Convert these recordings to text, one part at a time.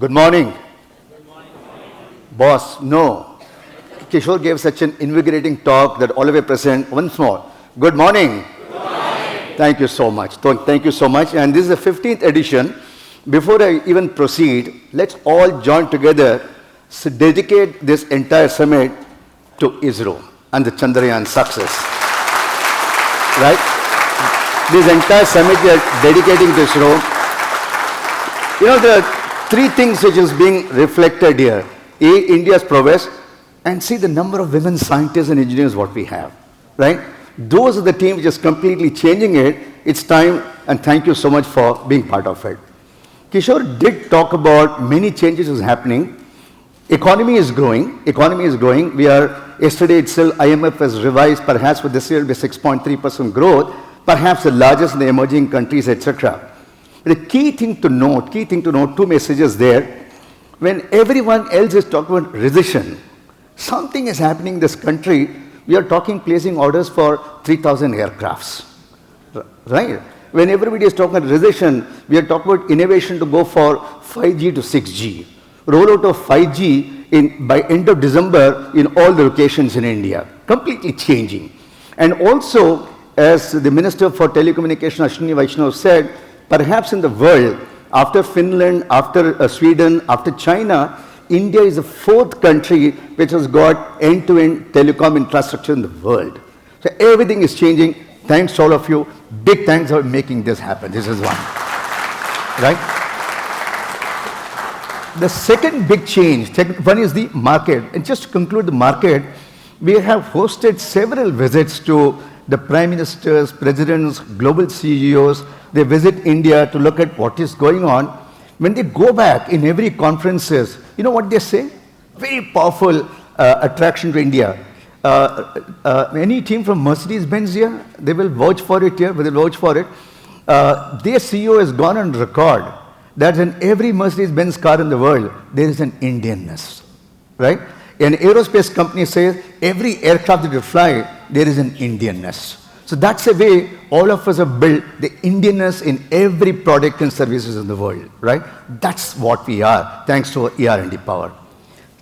Good morning. Boss, no. Kishore gave such an invigorating talk that all of you present, once more. Good morning. Good morning. Thank you so much. Thank you so much. And this is the 15th edition. Before I even proceed, let's all join together to dedicate this entire summit to ISRO and the Chandrayaan success. Right? This entire summit we are dedicating to ISRO. You know, there are three things which is being reflected here. A, India's progress, and see the number of women scientists and engineers what we have, right? Those are the team which is completely changing it. It's time, and thank you so much for being part of it. Kishore did talk about many changes is happening. Economy is growing. Economy is growing. Yesterday itself, IMF has revised perhaps for this year will be 6.3% growth, perhaps the largest in the emerging countries, etc. The key thing to note, two messages there. When everyone else is talking about recession, something is happening in this country. We are placing orders for 3,000 aircrafts, right? When everybody is talking about recession, we are talking about innovation to go for 5G to 6G. Rollout of 5G by end of December in all the locations in India, completely changing. And also, as the Minister for Telecommunication, Ashwini Vaishnav said, perhaps in the world, after Finland, after Sweden, after China, India is the fourth country which has got end-to-end telecom infrastructure in the world. So everything is changing. Thanks to all of you. Big thanks for making this happen. This is one. Right? The second big change, one is the market. And just to conclude the market, we have hosted several visits to the prime ministers, presidents, global CEOs. They visit India to look at what is going on. When they go back in every conferences, you know what they say? Very powerful attraction to India. Any team from Mercedes-Benz here, they will vouch for it here, they will vouch for it. Their CEO has gone on record that in every Mercedes-Benz car in the world, there is an Indianness, right? An aerospace company says, every aircraft that you fly, there is an Indianness. So that's the way all of us have built the Indianness in every product and services in the world, right? That's what we are, thanks to our ER&D power.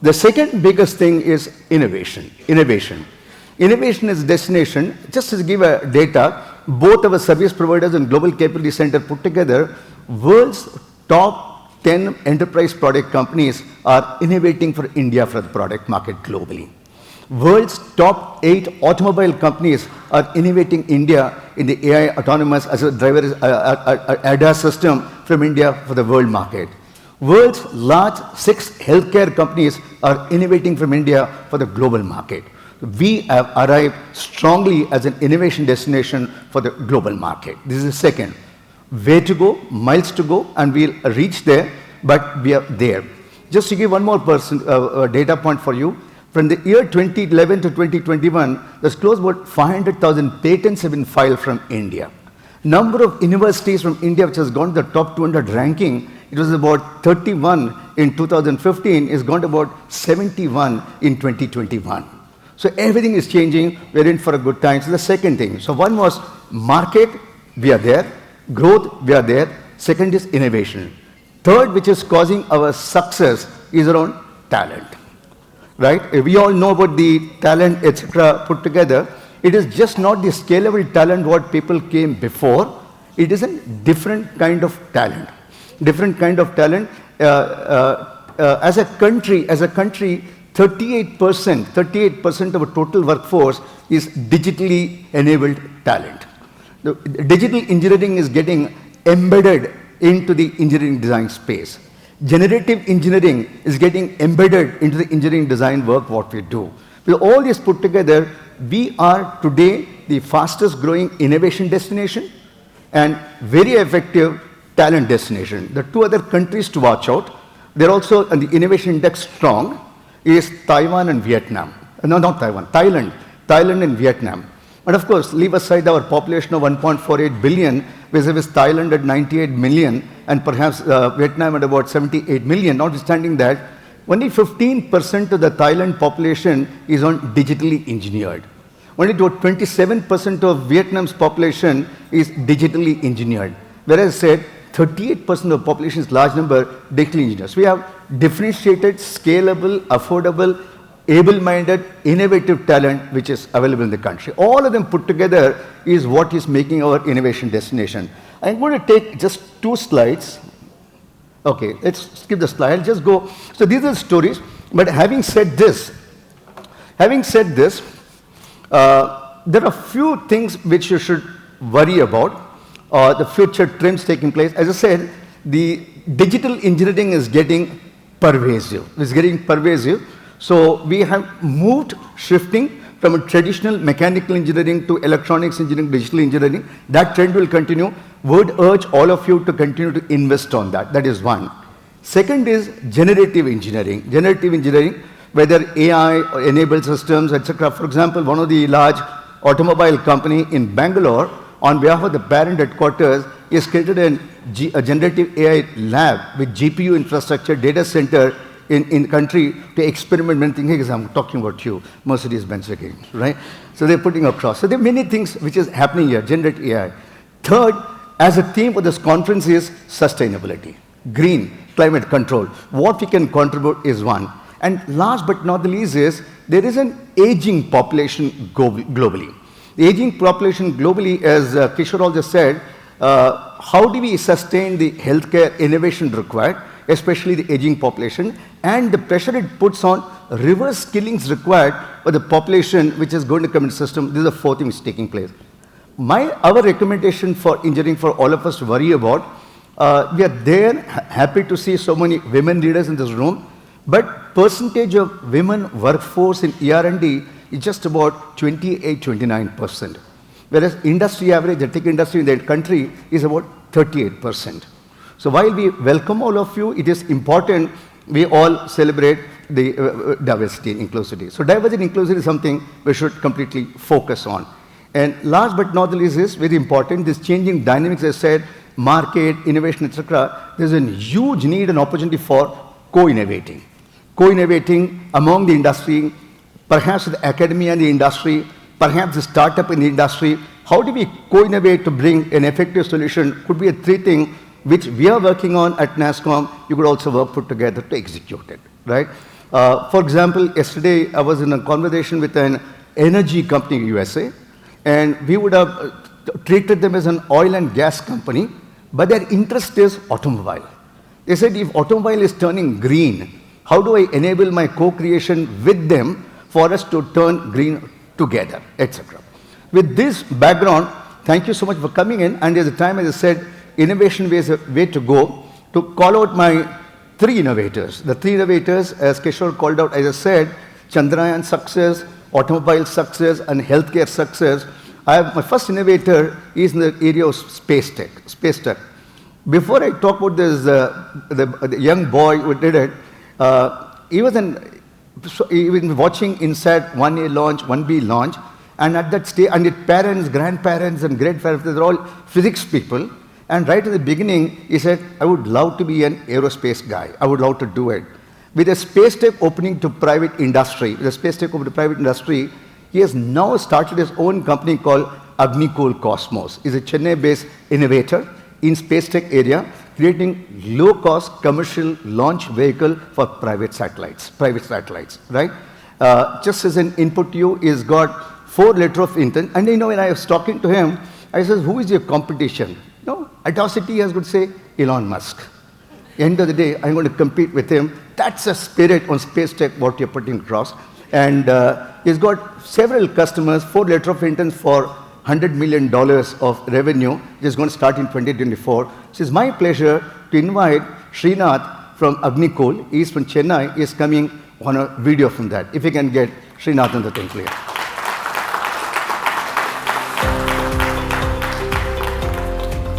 The second biggest thing is innovation. Innovation is destination. Just to give a data, both our service providers and Global Capability Center put together, world's top 10 enterprise product companies are innovating for India for the product market globally. World's top 8 automobile companies are innovating India in the AI autonomous as a driver ADAS system from India for the world market. World's large 6 healthcare companies are innovating from India for the global market. We have arrived strongly as an innovation destination for the global market. This is the second. Way to go, miles to go, and we'll reach there, but we are there. Just to give one more data point for you, from the year 2011 to 2021, there's close about 500,000 patents have been filed from India. Number of universities from India which has gone to the top 200 ranking, it was about 31 in 2015, it's gone to about 71 in 2021. So everything is changing, we're in for a good time. So the second thing, so one was market, we are there, growth, we are there. Second is innovation. Third, which is causing our success, is around talent. Right? We all know about the talent, etc. put together. It is just not the scalable talent what people came before. It is a different kind of talent. Different kind of talent. As a country, 38% of our total workforce is digitally enabled talent. The digital engineering is getting embedded into the engineering design space. Generative engineering is getting embedded into the engineering design work what we do. With all this put together, we are today the fastest growing innovation destination and very effective talent destination. The two other countries to watch out, they're also on the innovation index strong, is Taiwan and Vietnam. No, not Taiwan, Thailand and Vietnam. And of course, leave aside our population of 1.48 billion, vis-a-vis Thailand at 98 million, and perhaps Vietnam at about 78 million, notwithstanding that, only 15% of the Thailand population is on digitally engineered. Only 27% of Vietnam's population is digitally engineered. Whereas I said, 38% of the population is large number digital engineers. We have differentiated, scalable, affordable, able-minded, innovative talent which is available in the country. All of them put together is what is making our innovation destination. I'm going to take just 2 slides. Okay, let's skip the slide. I'll just go. So these are the stories. But having said this, there are few things which you should worry about, the future trends taking place. As I said, the digital engineering is getting pervasive. So we have moved, shifting from a traditional mechanical engineering to electronics engineering, digital engineering. That trend will continue. Would urge all of you to continue to invest on that. That is one. Second is generative engineering. Generative engineering, whether AI or enabled systems, etc. For example, one of the large automobile company in Bangalore, on behalf of the parent headquarters, is created a generative AI lab with GPU infrastructure, data center in the country to experiment many things. I'm talking about you, Mercedes-Benz again, right? So they're putting across. So there are many things which is happening here, generative AI. Third, as a theme for this conference is sustainability, green, climate control. What we can contribute is one. And last but not the least is, there is an aging population globally. The aging population globally, as Kishore also said, how do we sustain the healthcare innovation required, especially the aging population, and the pressure it puts on reverse skillings required for the population which is going to come in the system. This is the fourth thing which is taking place. Our recommendation for engineering for all of us to worry about, we are there, happy to see so many women leaders in this room, but percentage of women workforce in ER&D is just about 28-29%. Whereas industry average, the tech industry in the country is about 38%. So while we welcome all of you, it is important we all celebrate the diversity and inclusivity. So diversity and inclusivity is something we should completely focus on. And last but not the least is very important, this changing dynamics, as I said, market, innovation, etc. There's a huge need and opportunity for co-innovating. Co-innovating among the industry, perhaps the academia and the industry, perhaps the startup in the industry. How do we co-innovate to bring an effective solution? Could be a 3 things which we are working on at nasscom. You could also work put together to execute it, right? For example, yesterday I was in a conversation with an energy company in USA, and we would have treated them as an oil and gas company, but their interest is automobile. They said, if automobile is turning green, how do I enable my co-creation with them for us to turn green together, etc. With this background, thank you so much for coming in, and there's a time, as I said, innovation is a way to go. To call out my 3 innovators. The 3 innovators, as Kishore called out, as I said, Chandrayaan success, automobile success, and healthcare success. My first innovator is in the area of space tech. Before I talk about this, the young boy who did it, he was watching INSAT 1A launch, 1B launch, and at that stage, and his parents, grandparents, and great-parents, they're all physics people. And right at the beginning, he said, I would love to be an aerospace guy. I would love to do it. With a space tech opening to private industry, he has now started his own company called AgniKul Cosmos. He's a Chennai-based innovator in space tech area, creating low-cost commercial launch vehicle for private satellites, right? Just as an input to you, he's got 4 letters of intent. And when I was talking to him, I said, who is your competition? Audacity has got to say Elon Musk. End of the day, I'm going to compete with him. That's a spirit on space tech, what you're putting across. And he's got several customers, 4 letters of intent for $100 million of revenue, which is going to start in 2024. So it's my pleasure to invite Srinath from AgniKul. He's from Chennai. He's coming on a video from that. If you can get Srinath on the thing, please.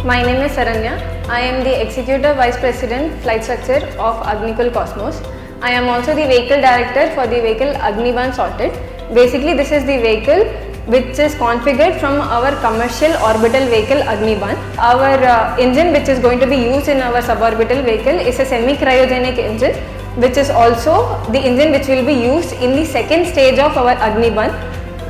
My name is Saranya. I am the Executive Vice President Flight Structure of AgniKul Cosmos. I am also the Vehicle Director for the vehicle Agniban Sorted. Basically, this is the vehicle which is configured from our commercial orbital vehicle Agniban. Our engine which is going to be used in our suborbital vehicle is a semi-cryogenic engine, which is also the engine which will be used in the second stage of our Agniban.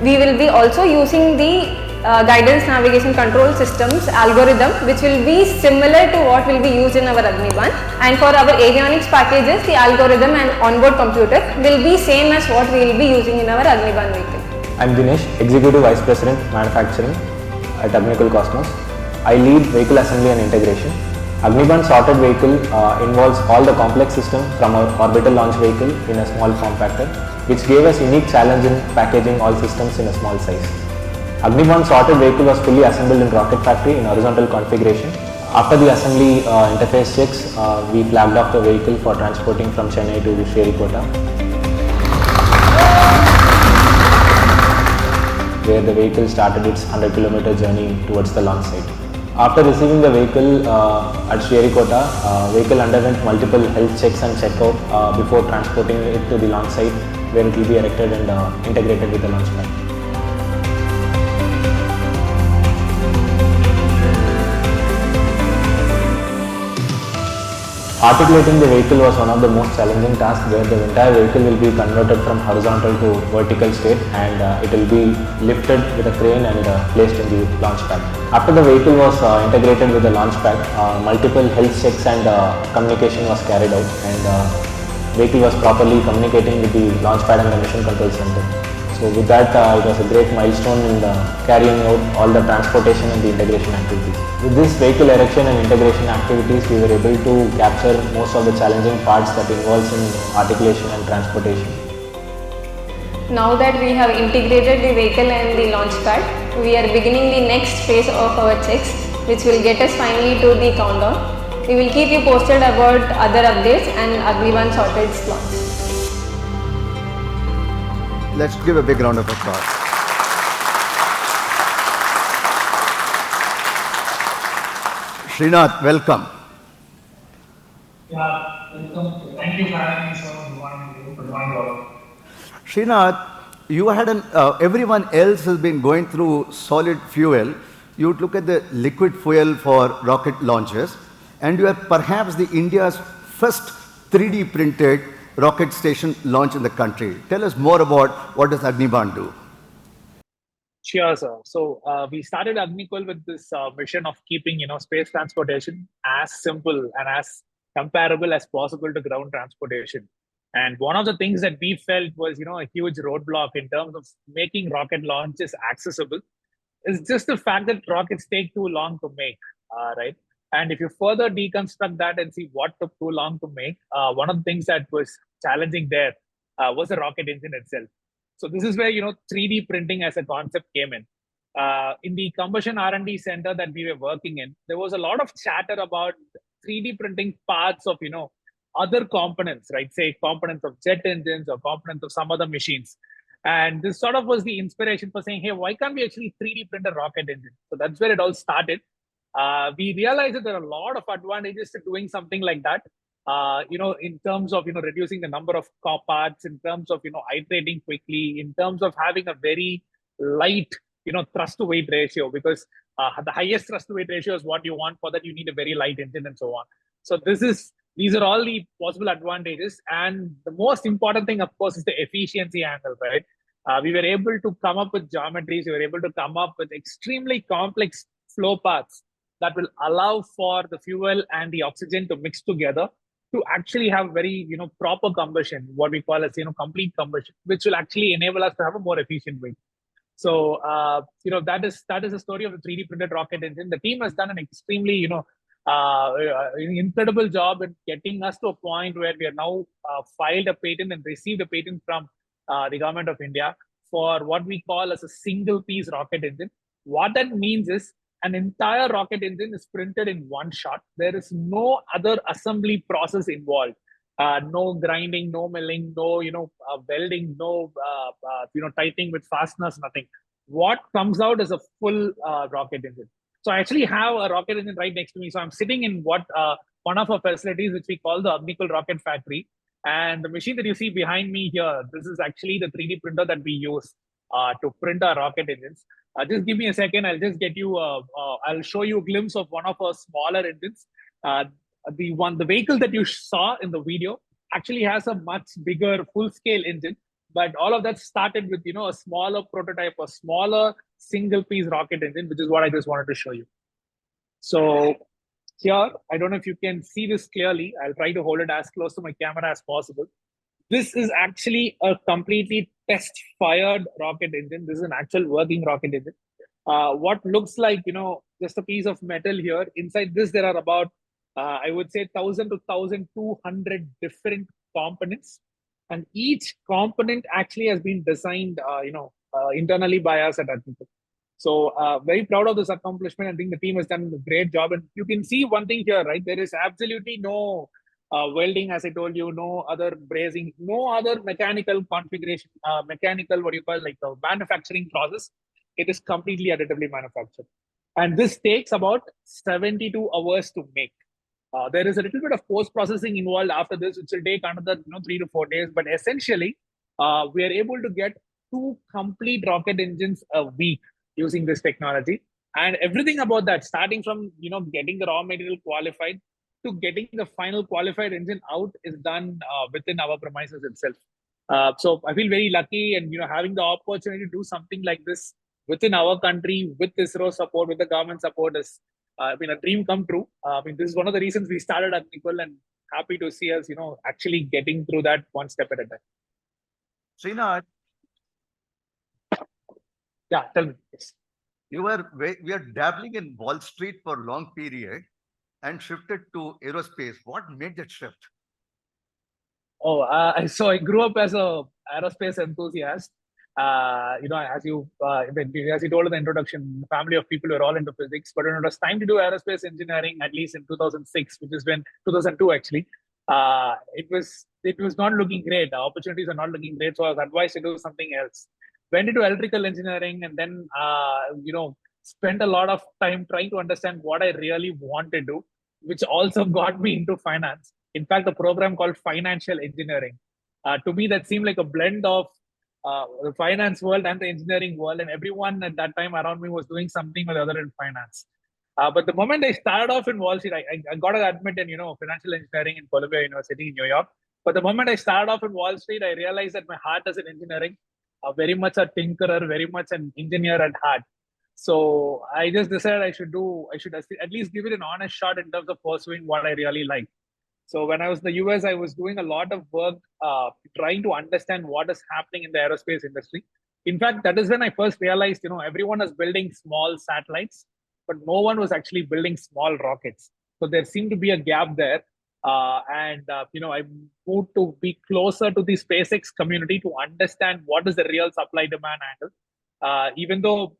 We will be also using the guidance navigation control systems algorithm, which will be similar to what will be used in our Agniban. And for our avionics packages, the algorithm and onboard computer will be same as what we will be using in our Agniban vehicle. I'm Dinesh, Executive Vice President Manufacturing at AgniKul Cosmos. I lead vehicle assembly and integration. Agniban sorted vehicle involves all the complex system from our orbital launch vehicle in a small form factor, which gave us unique challenge in packaging all systems in a small size. Agniban sorted vehicle was fully assembled in rocket factory in horizontal configuration. After the assembly interface checks, we flagged off the vehicle for transporting from Chennai to Srinath, where the vehicle started its 100-kilometer journey towards the launch site. After receiving the vehicle at Srinath, vehicle underwent multiple health checks and checkout before transporting it to the launch site, where it will be erected and integrated with the launch pad. Articulating the vehicle was one of the most challenging tasks, where the entire vehicle will be converted from horizontal to vertical state, and it will be lifted with a crane and placed in the launch pad. After the vehicle was integrated with the launch pad, multiple health checks and communication was carried out, and vehicle was properly communicating with the launch pad and the mission control center. So with that, it was a great milestone in carrying out all the transportation and the integration activities. With this vehicle erection and integration activities, we were able to capture most of the challenging parts that involves in articulation and transportation. Now that we have integrated the vehicle and the launch pad, we are beginning the next phase of our checks, which will get us finally to the countdown. We will keep you posted about other updates and Agniban Sorted's launch. Let's give a big round of applause. Srinath, welcome. Yeah, welcome. Thank you for having me, sir. Good morning, all. Srinath, you had everyone else has been going through solid fuel. You would look at the liquid fuel for rocket launches, and you are perhaps the India's first 3D printed rocket station launch in the country. Tell us more about what does Agniban do? Sure, sir. So we started AgniKul with this mission of keeping, space transportation as simple and as comparable as possible to ground transportation. And one of the things that we felt was, a huge roadblock in terms of making rocket launches accessible is just the fact that rockets take too long to make, right? And if you further deconstruct that and see what took too long to make, one of the things that was challenging there was the rocket engine itself. So this is where 3D printing as a concept came in. In the combustion R&D center that we were working in, there was a lot of chatter about 3D printing parts of other components, right? Say components of jet engines or components of some other machines. And this sort of was the inspiration for saying, hey, why can't we actually 3D print a rocket engine? So that's where it all started. We realized that there are a lot of advantages to doing something like that. In terms of reducing the number of parts, in terms of iterating quickly, in terms of having a very light thrust to weight ratio, because the highest thrust to weight ratio is what you want. For that you need a very light engine and so on. So these are all the possible advantages, and the most important thing, of course, is the efficiency angle, right? We were able to come up with geometries. We were able to come up with extremely complex flow paths that will allow for the fuel and the oxygen to mix together to actually have very proper combustion, what we call as complete combustion, which will actually enable us to have a more efficient way. So that is the story of the 3D printed rocket engine. The team has done an extremely incredible job in getting us to a point where we are now filed a patent and received a patent from the government of India for what we call as a single piece rocket engine. What that means is an entire rocket engine is printed in one shot. There is no other assembly process involved. No grinding, no milling, no welding, no tightening with fasteners, nothing. What comes out is a full rocket engine. So I actually have a rocket engine right next to me. So I'm sitting in one of our facilities, which we call the AgniKul Rocket Factory. And the machine that you see behind me here, this is actually the 3D printer that we use to print our rocket engines. Just give me a second. I'll just get you. I'll show you a glimpse of one of our smaller engines. The vehicle that you saw in the video actually has a much bigger full-scale engine. But all of that started with, a smaller prototype, a smaller single piece rocket engine, which is what I just wanted to show you. So here, I don't know if you can see this clearly. I'll try to hold it as close to my camera as possible. This is actually a completely test-fired rocket engine. This is an actual working rocket engine. What looks like, just a piece of metal here. Inside this, there are about, I would say, 1,000 to 1,200 different components. And each component actually has been designed, internally by us at AgniKul. So very proud of this accomplishment. I think the team has done a great job. And you can see one thing here, right? There is absolutely no welding, as I told you, no other brazing, no other mechanical configuration, like the manufacturing process. It is completely additively manufactured. And this takes about 72 hours to make. There is a little bit of post-processing involved after this, which will take another 3 to 4 days. But essentially, we are able to get 2 complete rocket engines a week using this technology. And everything about that, starting from getting the raw material qualified to getting the final qualified engine out, is done within our premises itself. So I feel very lucky, and having the opportunity to do something like this within our country, with ISRO support, with the government support, has been a dream come true. This is one of the reasons we started AgniKul, and happy to see us, actually getting through that one step at a time. Srinath, yeah, tell me. Yes. we are dabbling in Wall Street for a long period and shifted to aerospace. What made that shift? Oh, so I grew up as a aerospace enthusiast. As you told in the introduction, family of people were all into physics. But when it was time to do aerospace engineering, at least in 2006, which is when 2002 actually, it was not looking great. The opportunities are not looking great, so I was advised to do something else. Went into electrical engineering, and then spent a lot of time trying to understand what I really want to do, which also got me into finance. In fact, a program called financial engineering. To me, that seemed like a blend of the finance world and the engineering world, and everyone at that time around me was doing something or the other in finance. But the moment I started off in Wall Street, I got to admit in financial engineering in Columbia University in New York. But the moment I started off in Wall Street, I realized that my heart is in engineering. Very much a tinkerer, very much an engineer at heart. So I just decided I should at least give it an honest shot in terms of pursuing what I really like. So when I was in the US, I was doing a lot of work trying to understand what is happening in the aerospace industry. In fact, that is when I first realized, everyone was building small satellites, but no one was actually building small rockets. So there seemed to be a gap there. I moved to be closer to the SpaceX community to understand what is the real supply demand angle. Even though,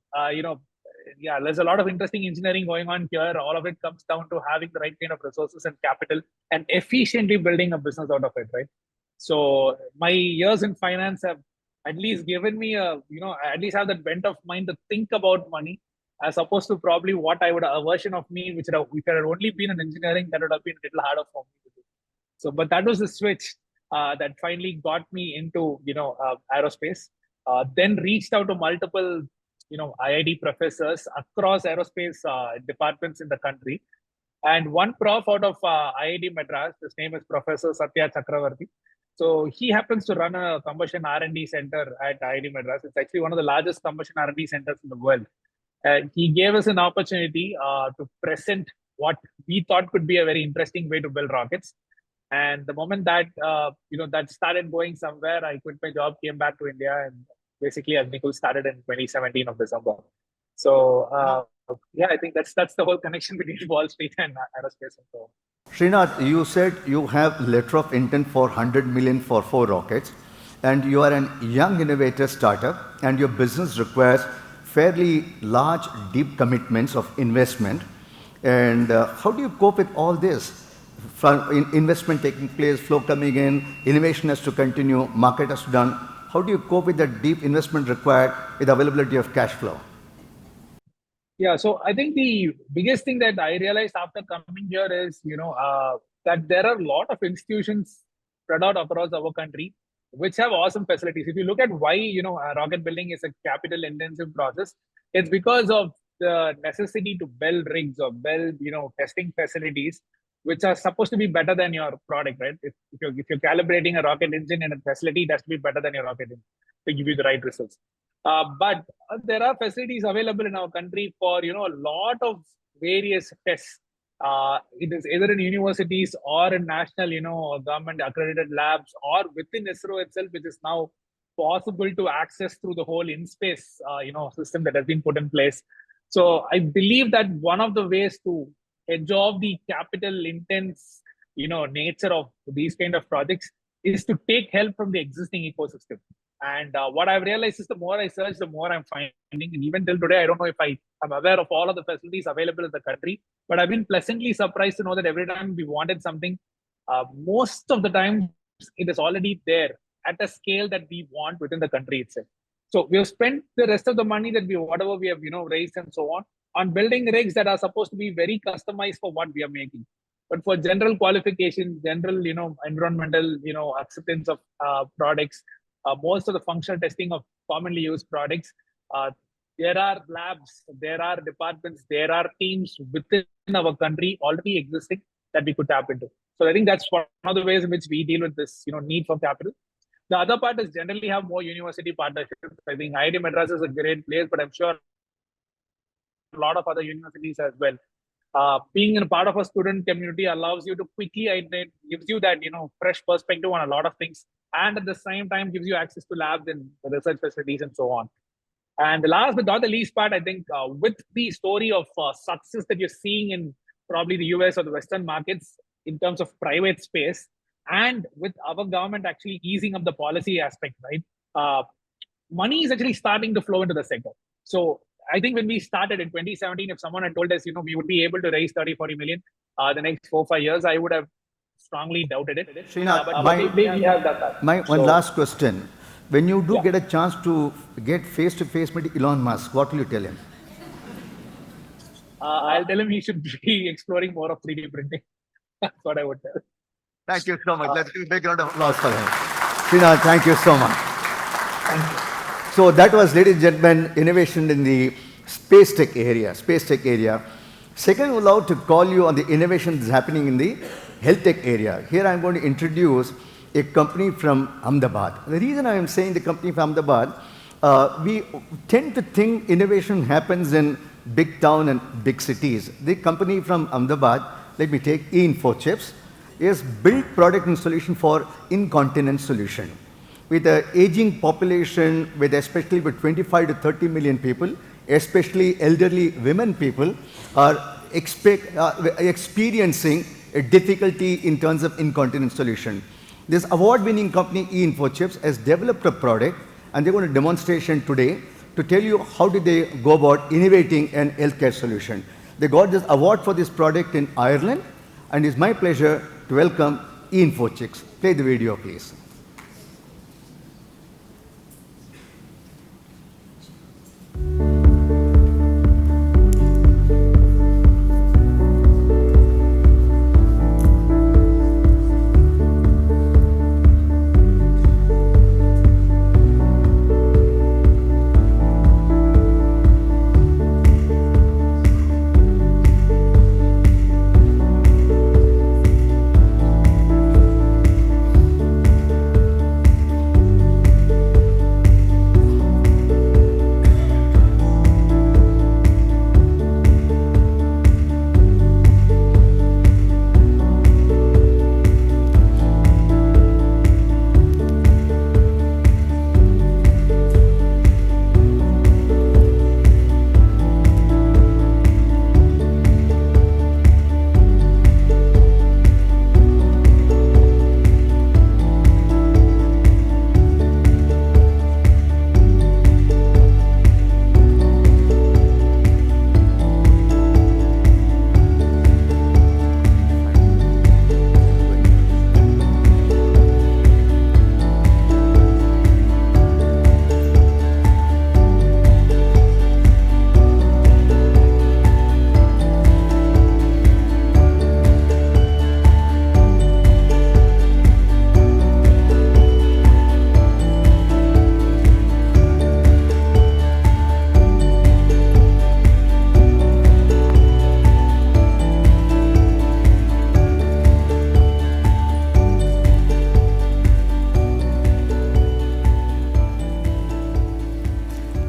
there's a lot of interesting engineering going on here. All of it comes down to having the right kind of resources and capital and efficiently building a business out of it, right? So my years in finance have at least given me at least have that bent of mind to think about money, as opposed to probably what I would, a version of me, if I had only been in engineering, that would have been a little harder for me to do. So, but that was the switch that finally got me into, aerospace. Then reached out to multiple, IIT professors across aerospace departments in the country. And one prof out of IIT Madras, his name is Professor Satya Chakravarti. So he happens to run a combustion R&D center at IIT Madras. It's actually one of the largest combustion R&D centers in the world. And he gave us an opportunity to present what we thought could be a very interesting way to build rockets. And the moment that that started going somewhere, I quit my job, came back to India, and basically AgniKul started in 2017 of December. So I think that's the whole connection between Wall Street and aerospace and so on. Srinath, you said you have letter of intent for 100 million for 4 rockets, and you are a young innovator startup, and your business requires fairly large, deep commitments of investment. And how do you cope with all this? Investment taking place, flow coming in, innovation has to continue, market has to be done. How do you cope with that deep investment required with availability of cash flow? Yeah, so I think the biggest thing that I realized after coming here is, that there are a lot of institutions spread out across our country which have awesome facilities. If you look at why, rocket building is a capital intensive process, it's because of the necessity to build rigs or build, testing facilities which are supposed to be better than your product, right? If you're calibrating a rocket engine in a facility, it has to be better than your rocket engine to give you the right results. But there are facilities available in our country for a lot of various tests. It is either in universities or in national, government accredited labs, or within ISRO itself, which is now possible to access through the whole in-space, system that has been put in place. So I believe that one of the ways to edge off the capital intense, nature of these kind of projects is to take help from the existing ecosystem. And what I've realized is the more I search, the more I'm finding. And even till today, I don't know if I'm aware of all of the facilities available in the country, but I've been pleasantly surprised to know that every time we wanted something, most of the time it is already there at a scale that we want within the country itself. So we have spent the rest of the money that whatever we have, raised and so on building rigs that are supposed to be very customized for what we are making. But for general qualification, general, environmental, acceptance of products, most of the functional testing of commonly used products, there are labs, there are departments, there are teams within our country already existing that we could tap into. So I think that's one of the ways in which we deal with this, need for capital. The other part is generally have more university partnerships. I think IIT Madras is a great place, but I'm sure a lot of other universities as well. Being in a part of a student community allows you to quickly identify, gives you that fresh perspective on a lot of things, and at the same time gives you access to labs and research facilities and so on. And the last but not the least part, I think, with the story of success that you're seeing in probably the US or the Western markets in terms of private space, and with our government actually easing up the policy aspect, right? Money is actually starting to flow into the sector. So I think when we started in 2017, if someone had told us, we would be able to raise 30-40 million the next 4-5 years, I would have strongly doubted it. Srinath, but we have done that. one last question. When you do get a chance to get face-to-face with Elon Musk, what will you tell him? I'll tell him he should be exploring more of 3D printing. That's what I would tell. Thank you so much. Let's give a big round of applause for him. Srinath, thank you so much. Thank you. So that was, ladies and gentlemen, innovation in the space tech area. Second, I would love to call you on the innovation that's happening in the health tech area. Here I'm going to introduce a company from Ahmedabad. The reason I am saying the company from Ahmedabad, we tend to think innovation happens in big town and big cities. The company from Ahmedabad, let me take eInfochips, is built product and solution for incontinence solution. With an aging population, especially with 25 to 30 million people, especially elderly women people, are experiencing a difficulty in terms of incontinence solution. This award-winning company, eInfochips, has developed a product, and they're going to demonstration today to tell you how did they go about innovating an healthcare solution. They got this award for this product in Ireland, and it's my pleasure to welcome eInfochips. Play the video, please.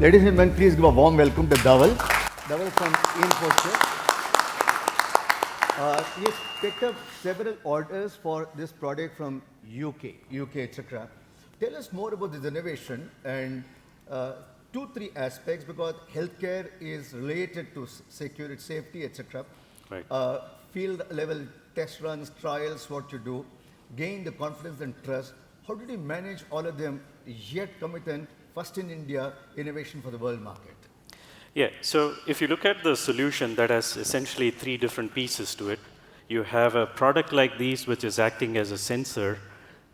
Ladies and gentlemen, please give a warm welcome to Dhaval. Dhaval from eInfochips. He has picked up several orders for this product from UK, etc. Tell us more about this innovation and 2-3 aspects, because healthcare is related to security, safety, etc. Right. Field level test runs, trials, what you do, gain the confidence and trust. How did you manage all of them, yet committing first in India innovation for the world market? Yeah, so if you look at the solution, that has essentially 3 different pieces to it. You have a product like these, which is acting as a sensor,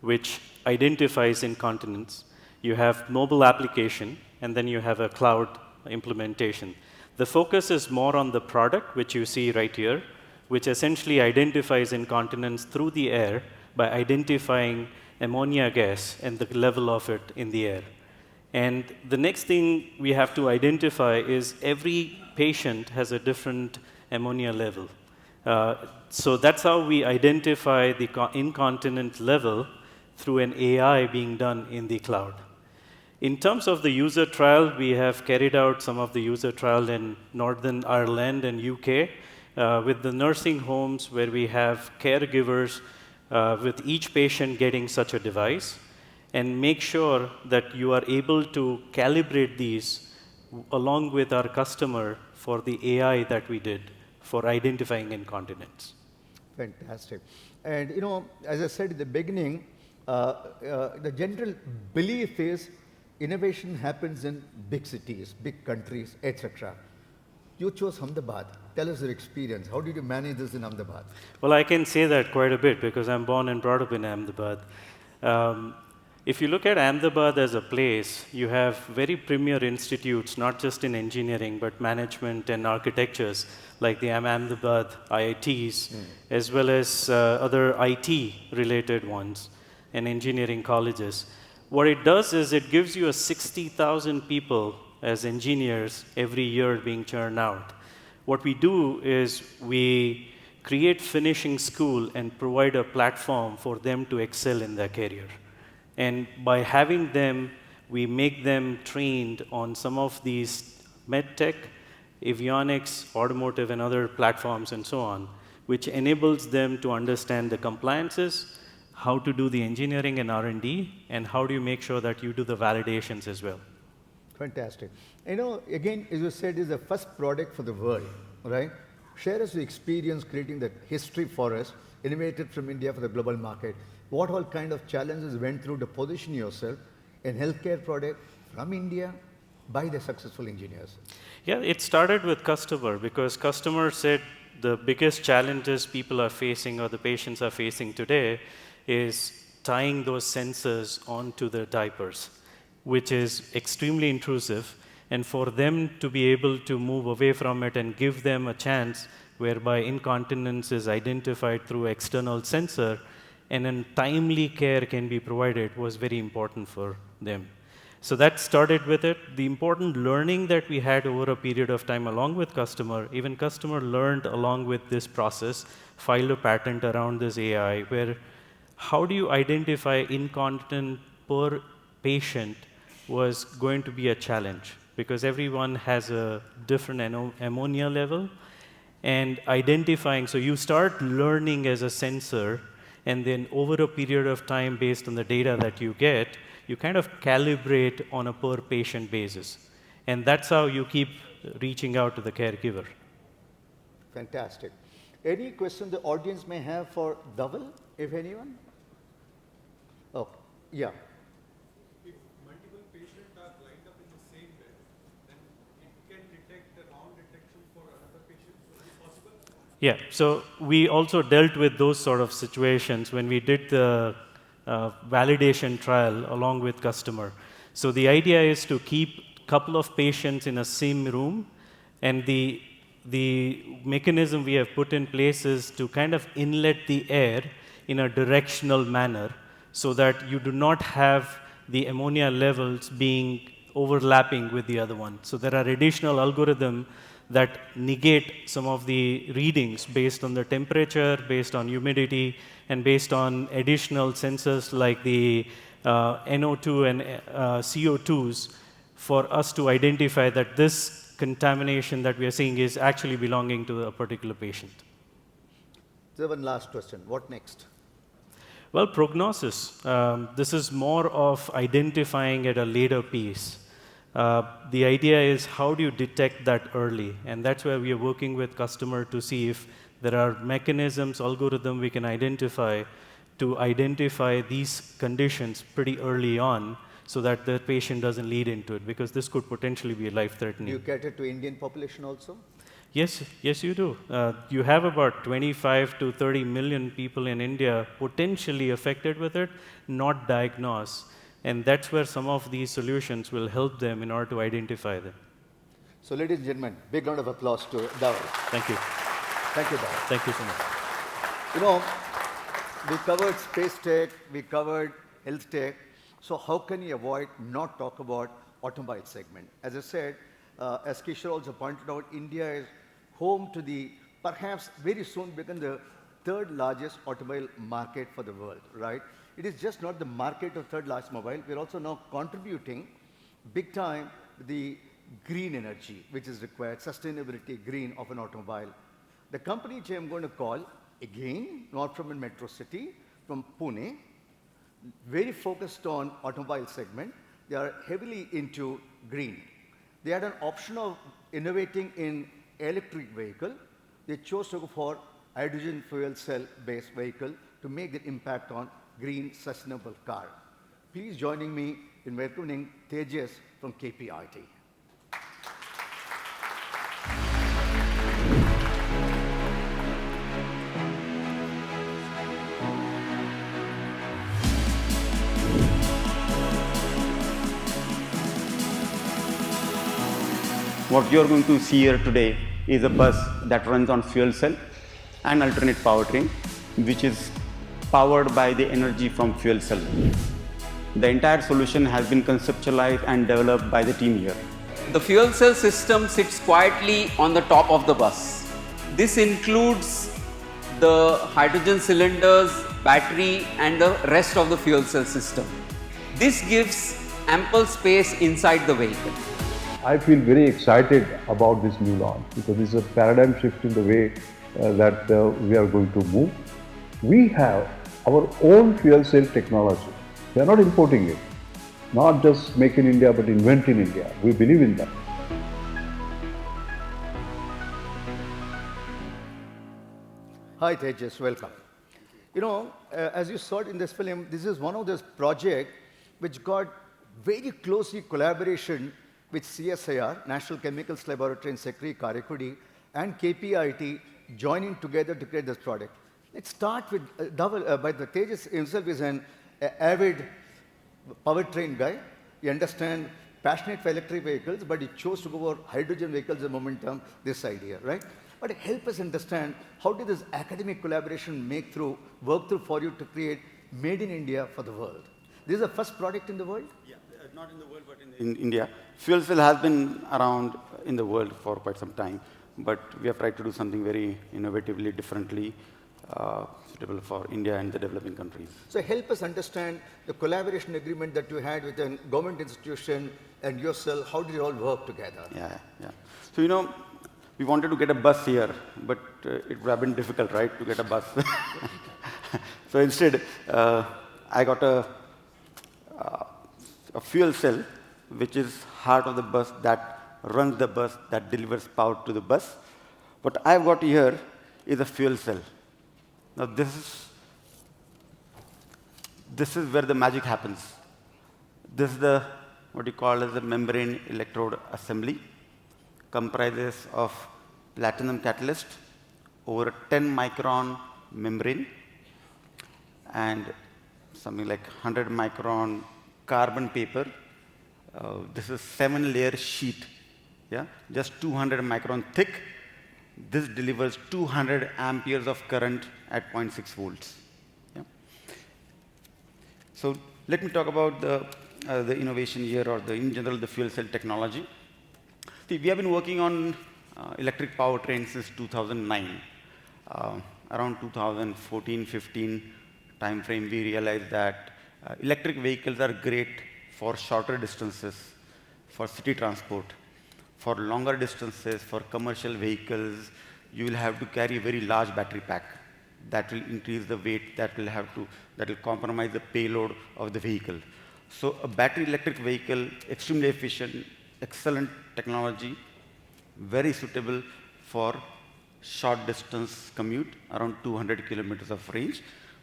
which identifies incontinence. You have mobile application, and then you have a cloud implementation. The focus is more on the product, which you see right here, which essentially identifies incontinence through the air by identifying ammonia gas and the level of it in the air. And the next thing we have to identify is every patient has a different ammonia level. So that's how we identify the incontinent level through an AI being done in the cloud. In terms of the user trial, we have carried out some of the user trial in Northern Ireland and UK with the nursing homes, where we have caregivers with each patient getting such a device, and make sure that you are able to calibrate these along with our customer for the AI that we did for identifying incontinence. Fantastic. And you know, as I said at the beginning, the general belief is innovation happens in big cities, big countries, etc. You chose Ahmedabad. Tell us your experience. How did you manage this in Ahmedabad? Well, I can say that quite a bit because I'm born and brought up in Ahmedabad. If you look at Ahmedabad as a place, you have very premier institutes, not just in engineering, but management and architectures, like the Ahmedabad IITs, as well as other IT-related ones and engineering colleges. What it does is it gives you a 60,000 people as engineers every year being churned out. What we do is we create finishing school and provide a platform for them to excel in their career. And by having them, we make them trained on some of these medtech, avionics, automotive, and other platforms and so on, which enables them to understand the compliances, how to do the engineering and R&D, and how do you make sure that you do the validations as well. Fantastic. You know, again, as you said, it's the first product for the world, right? Share us your experience creating that history for us, innovated from India for the global market. What all kind of challenges went through to position yourself in healthcare product from India by the successful engineers? Yeah, it started with customer, because customer said the biggest challenges people are facing or the patients are facing today is tying those sensors onto the diapers, which is extremely intrusive. And for them to be able to move away from it and give them a chance whereby incontinence is identified through external sensor and then timely care can be provided was very important for them. So that started with it. The important learning that we had over a period of time along with customer, even customer learned along with this process, filed a patent around this AI, where how do you identify incontinent per patient was going to be a challenge, because everyone has a different ammonia level, and identifying, so you start learning as a sensor, and then over a period of time, based on the data that you get, you kind of calibrate on a per patient basis. And that's how you keep reaching out to the caregiver. Fantastic. Any question the audience may have for Dhaval, if anyone? Oh, yeah. If multiple patients are lined up in the same bed, then it can detect the wrong detection for another patient. So is it possible? Yeah, so we also dealt with those sort of situations when we did the validation trial along with customer. So the idea is to keep a couple of patients in a same room, and the mechanism we have put in place is to kind of inlet the air in a directional manner so that you do not have the ammonia levels being overlapping with the other one. So there are additional algorithms that negate some of the readings based on the temperature, based on humidity, and based on additional sensors like the NO2 and CO2s for us to identify that this contamination that we are seeing is actually belonging to a particular patient. So one last question. What next? Well, prognosis. This is more of identifying at a later piece. The idea is how do you detect that early? And that's where we are working with customer to see if there are mechanisms, algorithm we can identify to identify these conditions pretty early on so that the patient doesn't lead into it, because this could potentially be Do life-threatening. you cater to Indian population also? Yes, yes, you do. You have about 25 to 30 million people in India potentially affected with it, not diagnosed. And that's where some of these solutions will help them in order to identify them. So ladies and gentlemen, big round of applause to Dhaval. Thank you. Thank you, Dhaval. Thank you so much. You know, we covered space tech, we covered health tech. So how can you avoid not talk about automobile segment? As I said, as Kishore also pointed out, India is home to the perhaps very soon become the third largest automobile market for the world, right? It is just not the market of third largest mobile. We're also now contributing big time the green energy, which is required, sustainability green of an automobile. The company which I'm going to call, again, not from a metro city, from Pune, very focused on automobile segment. They are heavily into green. They had an option of innovating in electric vehicle. They chose to go for hydrogen fuel cell based vehicle to make the impact on green sustainable car. Please joining me in welcoming Tejas from KPIT. What you are going to see here today is a bus that runs on fuel cell and alternate powertrain, which is powered by the energy from fuel cell. The entire solution has been conceptualized and developed by the team here. The fuel cell system sits quietly on the top of the bus. This includes the hydrogen cylinders, battery and the rest of the fuel cell system. This gives ample space inside the vehicle. I feel very excited about this new launch because this is a paradigm shift in the way that we are going to move. We have our own fuel cell technology. We are not importing it. Not just make in India, but invent in India. We believe in that. Hi Tejas, welcome. You know, as you saw it in this film, this is one of those projects which got very closely collaboration with CSIR, National Chemicals Laboratory in Secretary Karaikudi, and KPIT joining together to create this product. Let's start with Dhaval, by the Tejas himself is an avid powertrain guy. He understands, passionate for electric vehicles, but he chose to go for hydrogen vehicles at momentum, this idea, right? But help us understand, how did this academic collaboration work through for you to create Made in India for the world? This is the first product in the world? Yeah, not in the world, but in India. Fuel cell has been around in the world for quite some time, but we have tried to do something very innovatively, differently, suitable for India and the developing countries. So help us understand the collaboration agreement that you had with a government institution and yourself. How did it all work together? Yeah. So, you know, we wanted to get a bus here, but it would have been difficult, right, to get a bus. So instead, I got a fuel cell, which is heart of the bus, that runs the bus, that delivers power to the bus. What I've got here is a fuel cell. Now this is where the magic happens. This is the, what you call as the membrane electrode assembly. Comprises of platinum catalyst over a 10 micron membrane and something like 100 micron carbon paper. This is 7-layer sheet, yeah, just 200 micron thick. This delivers 200 amperes of current at 0.6 volts. Yeah. So let me talk about the innovation here, or in general the fuel cell technology. See, we have been working on electric powertrain since 2009. Around 2014-15 time frame, we realized that electric vehicles are great for shorter distances, for city transport. For longer distances, for commercial vehicles, you will have to carry a very large battery pack. That will increase the weight, that will compromise the payload of the vehicle. So a battery electric vehicle, extremely efficient, excellent technology, very suitable for short distance commute, around 200 kilometers of range.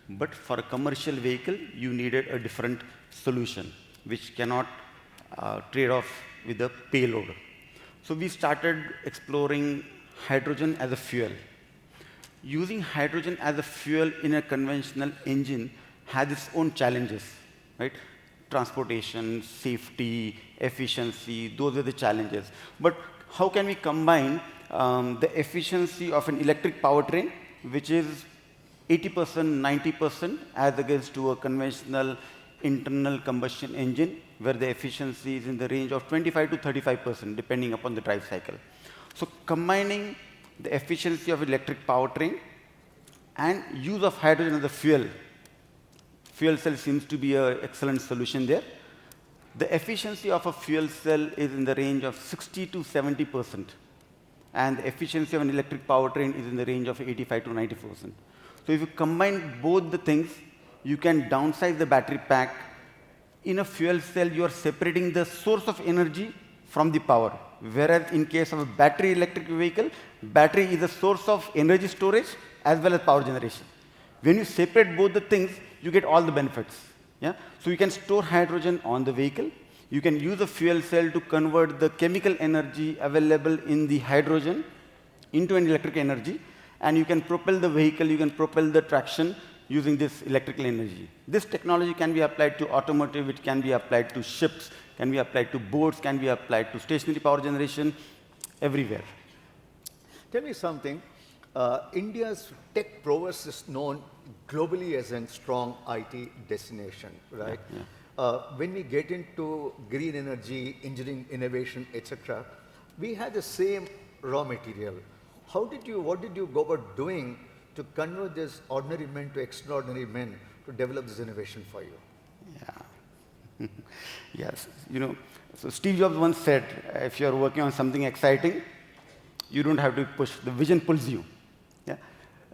But for a commercial vehicle, you needed a different solution, which cannot trade off with the payload. So we started exploring hydrogen as a fuel. Using hydrogen as a fuel in a conventional engine has its own challenges, right? Transportation, safety, efficiency, those are the challenges. But how can we combine the efficiency of an electric powertrain, which is 80%, 90% as against to a conventional internal combustion engine, where the efficiency is in the range of 25 to 35%, depending upon the drive cycle. So combining the efficiency of electric powertrain and use of hydrogen as a fuel cell seems to be an excellent solution there. The efficiency of a fuel cell is in the range of 60 to 70%, and the efficiency of an electric powertrain is in the range of 85 to 90%. So if you combine both the things, you can downsize the battery pack. In a fuel cell, you are separating the source of energy from the power. Whereas in case of a battery electric vehicle, battery is a source of energy storage as well as power generation. When you separate both the things, you get all the benefits. Yeah? So you can store hydrogen on the vehicle. You can use a fuel cell to convert the chemical energy available in the hydrogen into an electric energy. And you can propel the vehicle, you can propel the traction using this electrical energy. This technology can be applied to automotive, it can be applied to ships, can be applied to boats, can be applied to stationary power generation, everywhere. Tell me something. India's tech prowess is known globally as a strong IT destination, right? Yeah, yeah. When we get into green energy, engineering, innovation, etc., we had the same raw material. What did you go about doing to convert this ordinary men to extraordinary men to develop this innovation for you? Yeah. Yes. So Steve Jobs once said, if you are working on something exciting, you don't have to push. The vision pulls you. Yeah.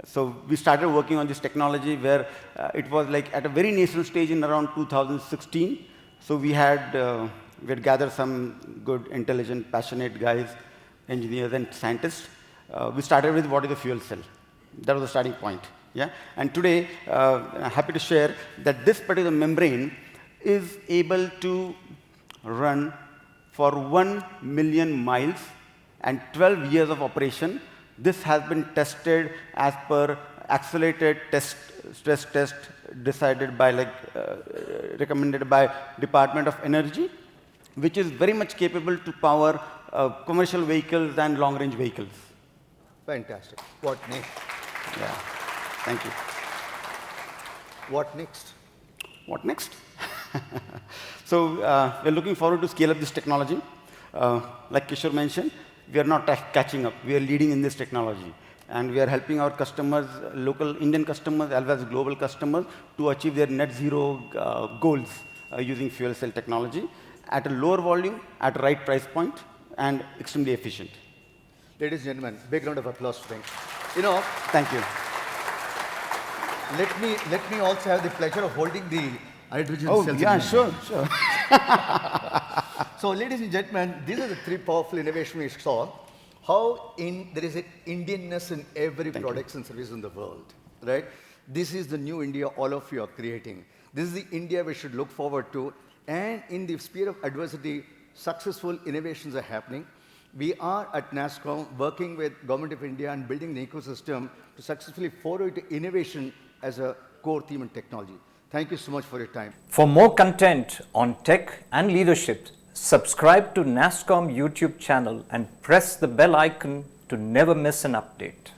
So we started working on this technology where it was like at a very nascent stage in around 2016. So we had gathered some good, intelligent, passionate guys, engineers and scientists. We started with what is a fuel cell. That was the starting point. Yeah? And today, I'm happy to share that this particular membrane is able to run for 1 million miles and 12 years of operation. This has been tested as per accelerated stress test decided by, recommended by Department of Energy, which is very much capable to power commercial vehicles and long-range vehicles. Fantastic. What next? Yeah, thank you. What next? What next? So we're looking forward to scale up this technology. Like Kishore mentioned, we are not catching up. We are leading in this technology. And we are helping our customers, local Indian customers as well as global customers, to achieve their net zero goals using fuel cell technology at a lower volume, at the right price point, and extremely efficient. Ladies and gentlemen, big round of applause for them. Thank you. Let me also have the pleasure of holding the hydrogen cells. Oh, yeah, sure. So, ladies and gentlemen, these are the three powerful innovations we saw. How there is an Indianness in every products and services in the world, right? This is the new India all of you are creating. This is the India we should look forward to. And in the sphere of adversity, successful innovations are happening. We are at nasscom working with Government of India and building an ecosystem to successfully forward to innovation as a core theme in technology. Thank you so much for your time. For more content on tech and leadership, subscribe to nasscom YouTube channel and press the bell icon to never miss an update.